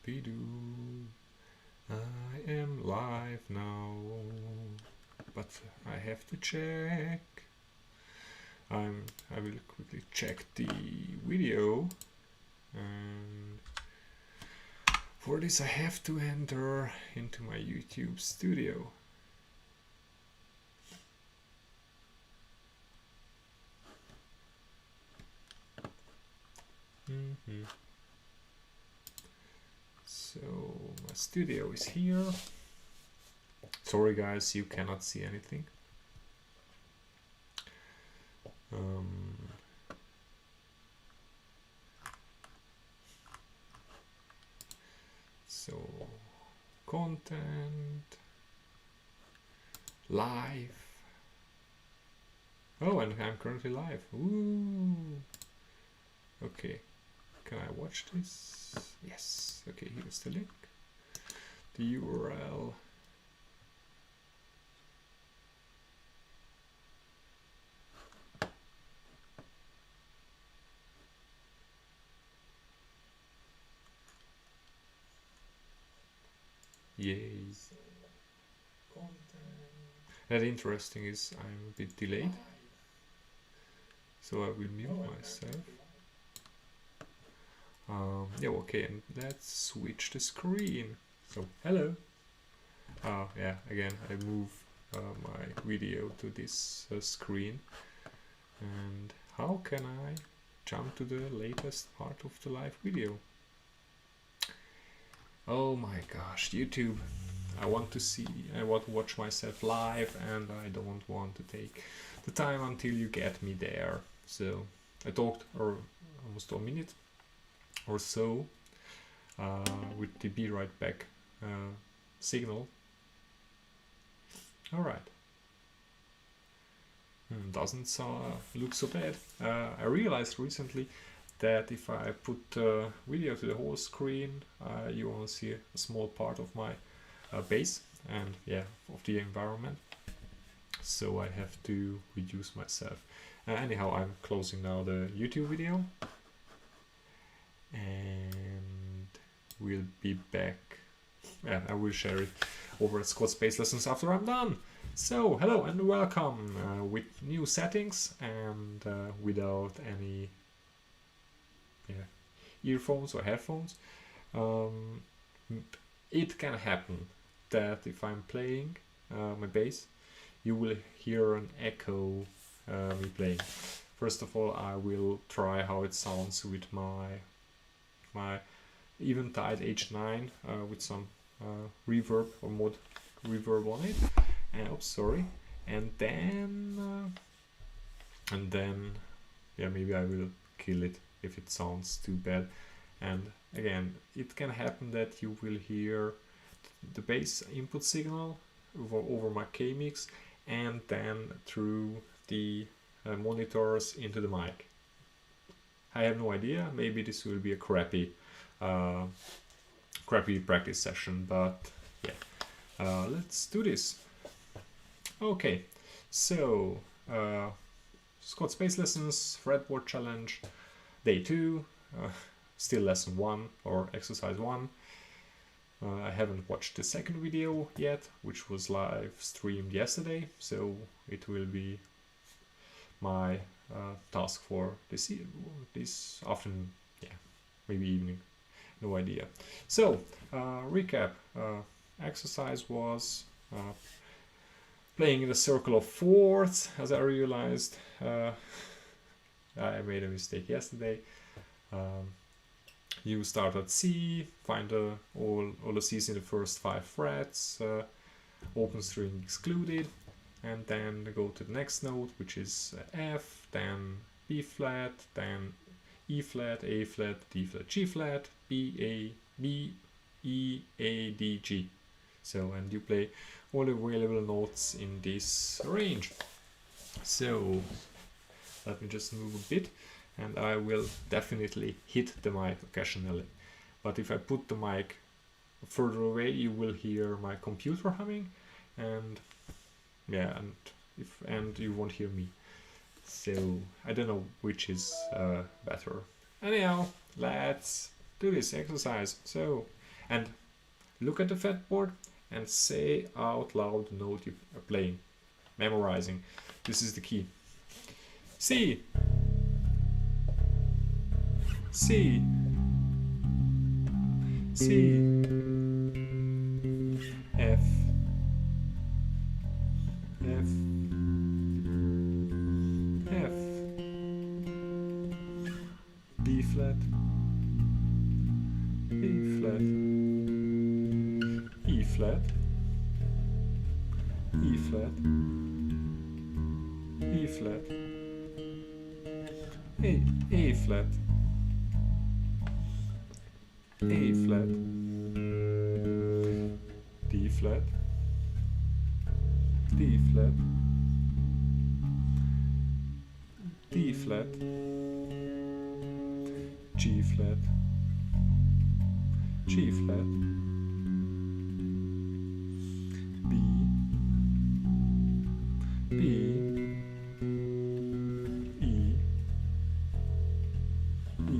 Doo. I am live now, but I have to check. I will quickly check the video, and for this I have to enter into my YouTube studio. So my studio is here. Sorry guys, you cannot see anything. So content, live. Oh, and I'm currently live. Ooh. Okay, can I watch this? Yes. Okay, here's the link, the URL. Yay. That interesting is I'm a bit delayed, so I will mute myself. Yeah, okay, and let's switch the screen. So hello. Yeah, again I move my video to this screen. And how can I jump to the latest part of the live video? Oh my gosh, YouTube. I want to watch myself live, and I don't want to take the time until you get me there. So I talked almost a minute or so with the be right back signal. All right. Doesn't look so bad. I realized recently that if I put video to the whole screen, you only see a small part of my base and of the environment. So I have to reduce myself. Anyhow, I'm closing now the YouTube video, and we'll be back. I will share it over at Squad Space Lessons after I'm done. So hello and welcome with new settings and without any earphones or headphones. It can happen that if I'm playing my bass, you will hear an echo me playing. First of all, I will try how it sounds with my Eventide H9 with some reverb or mod reverb on it. Oops, sorry. And then maybe I will kill it if it sounds too bad. And again, it can happen that you will hear the bass input signal over my K-mix and then through the monitors into the mic. I have no idea. Maybe this will be a crappy practice session, but yeah, let's do this. Okay, so Squad Space Lessons, Fretboard Challenge, Day 2, still Lesson 1 or Exercise 1. I haven't watched the second video yet, which was live streamed yesterday, so it will be my task for this afternoon, maybe evening, no idea. So, recap, exercise was playing in a circle of fourths, as I realized. I made a mistake yesterday. You start at C, find all the C's in the first 5 frets, open string excluded, and then go to the next note, which is F, then B flat, then E flat, A flat, D flat, G flat, B, E, A, D, G. So, and you play all the available notes in this range. So, let me just move a bit, and I will definitely hit the mic occasionally. But if I put the mic further away, you will hear my computer humming, and you won't hear me. So I don't know which is better. Anyhow, let's do this exercise. So And look at the fretboard and say out loud the note you are playing, memorizing. This is the key. C, C, C, F, F, F, B flat, B flat, E flat, E flat, E flat, A flat, A flat, D flat, D flat, D flat, G flat, G flat, B, B, E, E,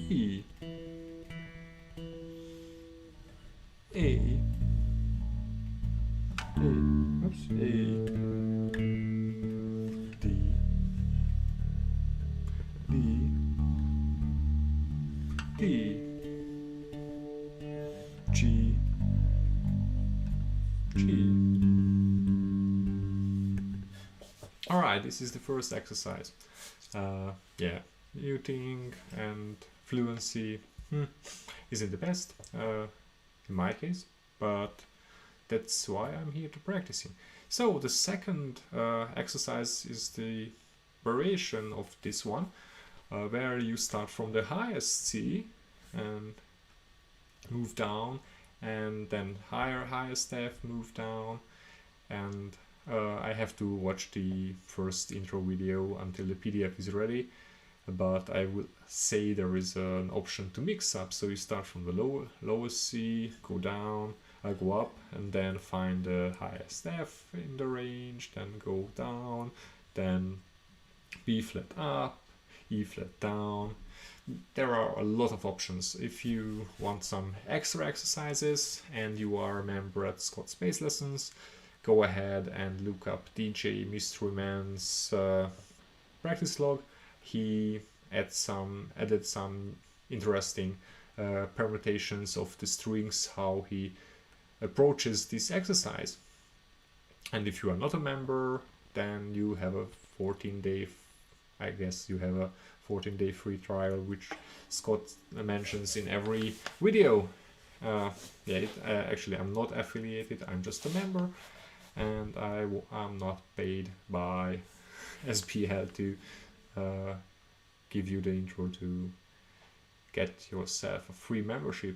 E, A, oops, A, D, D, D, G, G. Alright, this is the first exercise. Yeah, muting and fluency isn't the best in my case, but that's why I'm here to practicing. So the second exercise is the variation of this one, where you start from the highest C and move down, and then highest F, move down, and I have to watch the first intro video until the PDF is ready, but I will say there is an option to mix up, so you start from the lowest C, go down, go up, and then find the highest F in the range, then go down, then B flat up, E flat down. There are a lot of options. If you want some extra exercises and you are a member at Scott's Bass Lessons, go ahead and look up DJ Mystery Man's practice log. He added some interesting permutations of the strings, how he approaches this exercise. And if you are not a member, then you have a 14-day, I guess you have a 14-day free trial, which Scott mentions in every video. Actually, I'm not affiliated, I'm just a member, and I'm not paid by SPL to give you the intro to get yourself a free membership.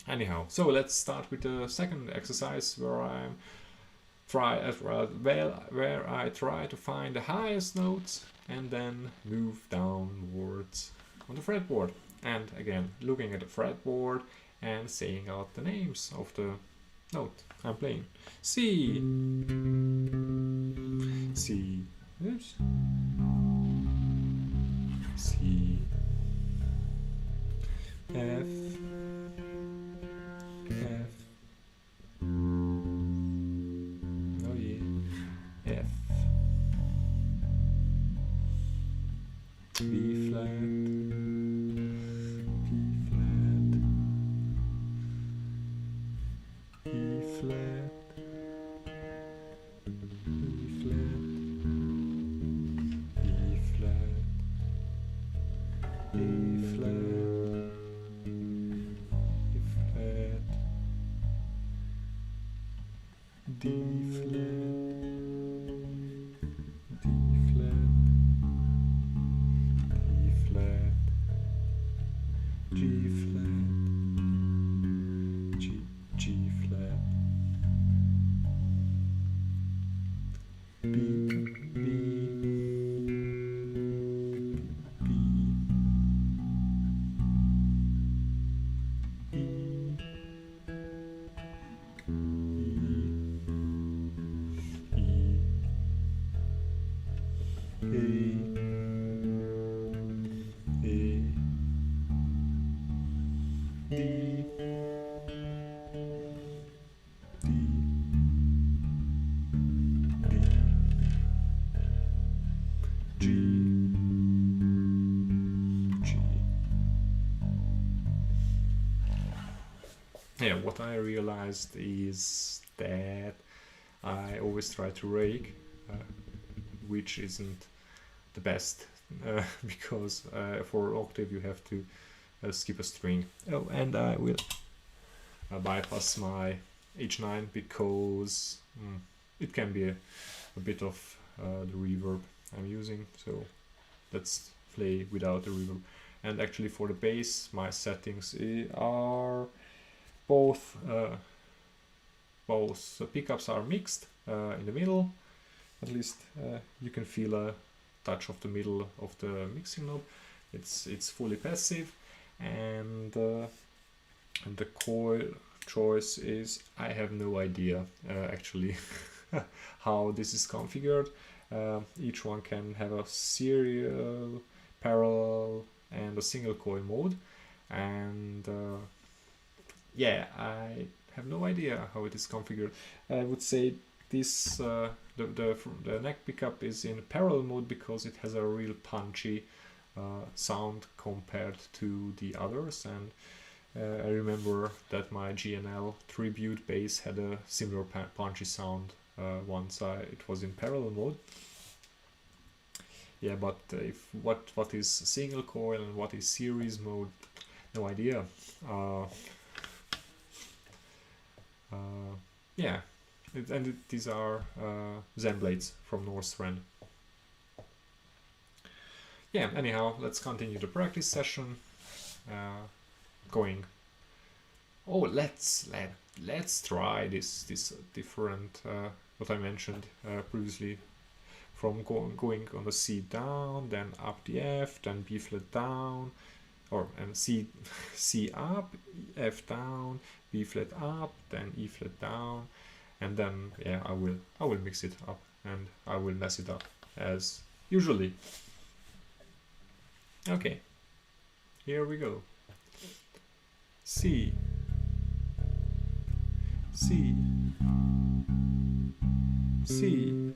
Anyhow, so let's start with the second exercise, where I try to find the highest notes and then move downwards on the fretboard. And again, looking at the fretboard and saying out the names of the note I'm playing. C, C, oops, C, F, F, oh yeah, F, B flat, E flat, E flat, E flat, A flat, E flat, D flat, D flat, E flat, G flat, G flat, B, B, B, E, E, G, G. Yeah, what I realized is that I always try to rake, which isn't the best, because for octave you have to skip a string. Oh, and I will bypass my H9 because it can be a bit of the reverb I'm using, so let's play without the reverb. And actually for the bass my settings are both pickups are mixed in the middle, at least you can feel a touch of the middle of the mixing knob. It's fully passive, and the coil choice is, I have no idea actually how this is configured. Each one can have a serial, parallel, and a single coil mode, and yeah, I have no idea how it is configured. I would say this the neck pickup is in parallel mode because it has a real punchy sound compared to the others, and I remember that my GNL tribute bass had a similar punchy sound once it was in parallel mode. Yeah, but if what is single coil and what is series mode, no idea. Yeah, these are Zen blades from Northrend. Yeah, anyhow, let's continue the practice session. Going. Oh, let's try this different what I mentioned previously, from going on the C down, then up the F, then B flat down, and C up, F down, B flat up, then E flat down, and then yeah, I will mix it up and I will mess it up as usually. Okay, here we go. C, C, C,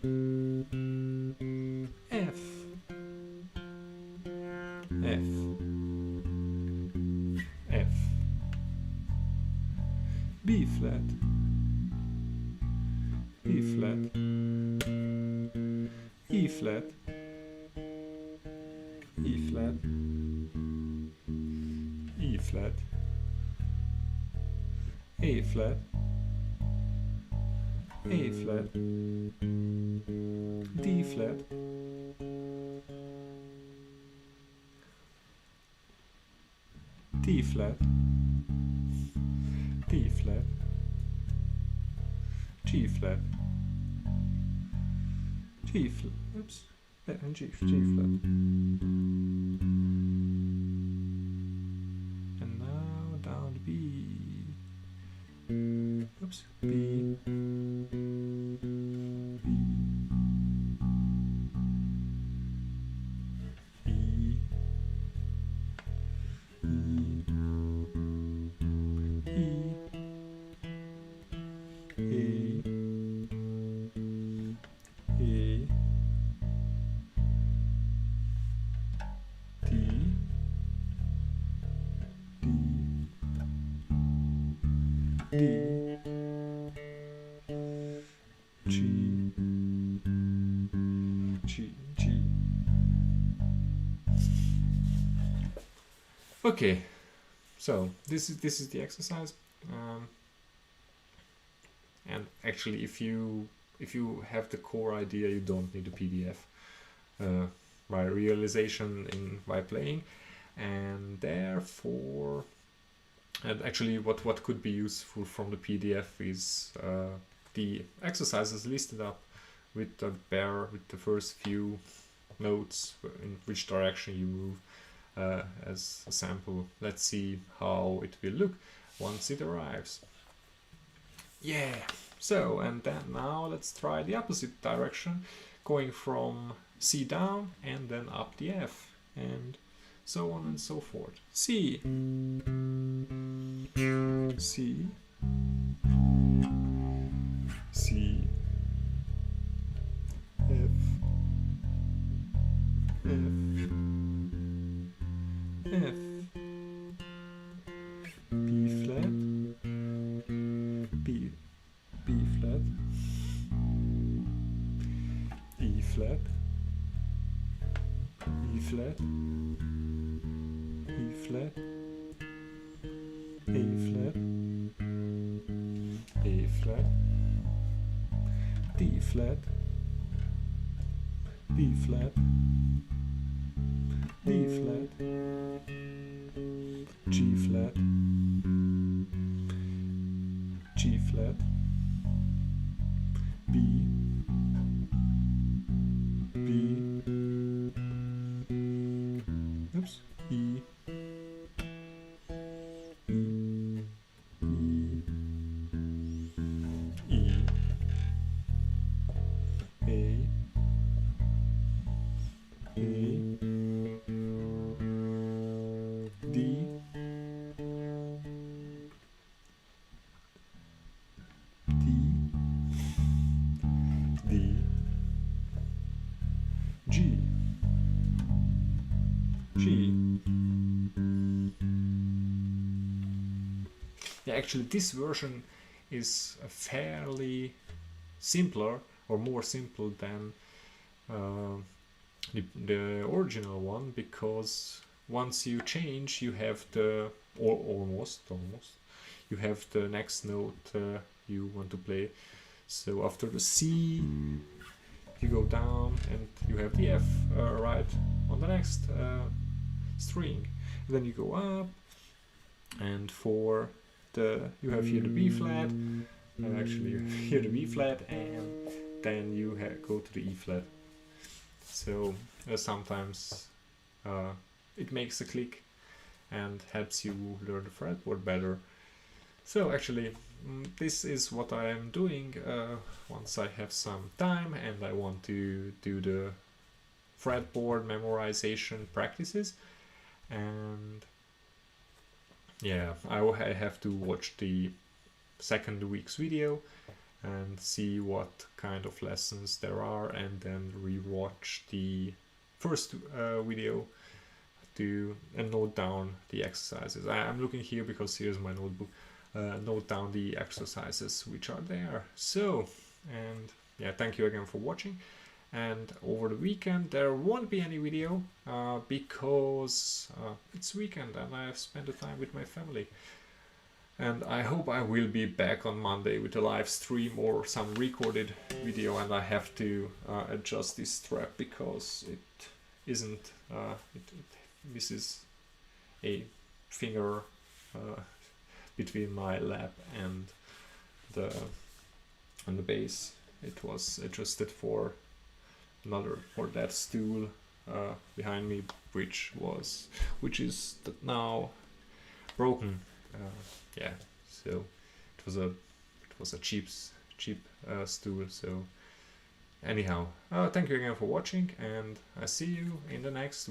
F, F, F, B flat, B flat, E flat, E flat, E flat, A flat, A flat, D flat, D flat, D flat, G flat, G flat, oops, and G flat. And now down to B. Oops, B, B, E, D, G, G, G. Okay, so this is the exercise, and actually, if you have the core idea, you don't need a PDF. My realization by playing, and therefore. And actually what could be useful from the PDF is the exercises listed up with the first few notes in which direction you move as a sample. Let's see how it will look once it arrives. Yeah, so and then now let's try the opposite direction, going from C down and then up the F, and so on and so forth. C, C, C, F, F, B flat, B flat, E flat, E flat, E flat, A flat, A flat, D flat, B flat, D flat, G flat, G flat, B, oops, E, G. Yeah, actually this version is fairly simpler or more simple than the original one, because once you change you have the almost you have the next note you want to play. So after the C you go down and you have the F right on the next string. Then you go up, and for the you have here the B flat, actually you have here the B flat, and then you go to the E flat. So sometimes it makes a click and helps you learn the fretboard better. So actually this is what I am doing once I have some time and I want to do the fretboard memorization practices. And yeah, I have to watch the second week's video and see what kind of lessons there are, and then rewatch the first video to note down the exercises. I'm looking here because here's my notebook. Note down the exercises which are there. So, and yeah, thank you again for watching. And over the weekend there won't be any video because it's weekend and I have spent the time with my family. And I hope I will be back on Monday with a live stream or some recorded video, and I have to adjust this strap because it isn't, it misses a finger between my lap and the base. It was adjusted for that stool behind me, which is now broken. Yeah, so it was a cheap stool. So anyhow, thank you again for watching, and I see you in the next